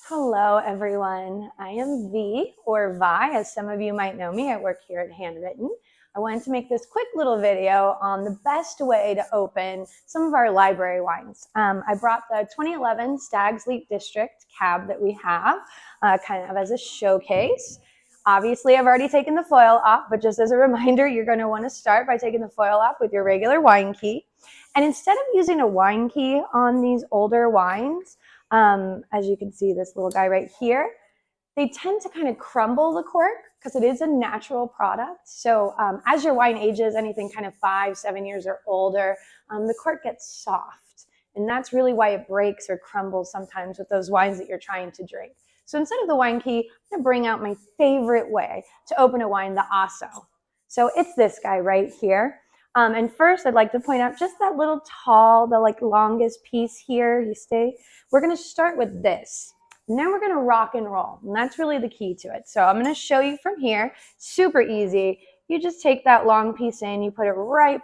Hello, everyone. I am Vi, or Vi, as some of you might know me. I work here at Handwritten. I wanted to make this quick little video on the best way to open some of our library wines. I brought the 2011 Stag's Leap District cab that we have kind of as a showcase. Obviously, I've already taken the foil off, but just as a reminder, you're going to want to start by taking the foil off with your regular wine key. And instead of using a wine key on these older wines, as you can see, this little guy right here, they tend to kind of crumble the cork because it is a natural product. So as your wine ages, anything kind of 5-7 years or older, the cork gets soft. And that's really why it breaks or crumbles sometimes with those wines that you're trying to drink. So instead of the wine key, I'm going to bring out my favorite way to open a wine, the asso. So it's this guy right here. And first, I'd like to point out just that little tall, the longest piece here. We're going to start with this. Now we're going to rock and roll, and that's really the key to it. So I'm going to show you from here. Super easy. You just take that long piece in, you put it right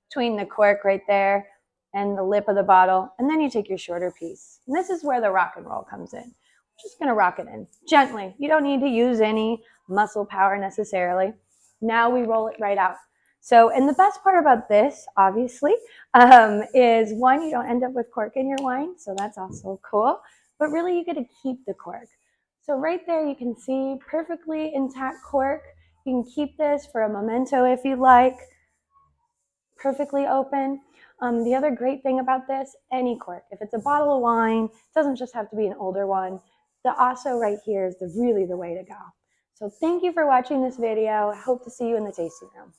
between the cork right there and the lip of the bottle, and then you take your shorter piece. And this is where the rock and roll comes in. We're just going to rock it in gently. You don't need to use any muscle power necessarily. Now we roll it right out. So, and the best part about this, obviously, is one, you don't end up with cork in your wine, so that's also cool. But really, you get to keep the cork. So right there, you can see perfectly intact cork. You can keep this for a memento if you like. Perfectly open. The other great thing about this, any cork, if it's a bottle of wine, it doesn't just have to be an older one. The asso right here is really the way to go. So thank you for watching this video. I hope to see you in the tasting room.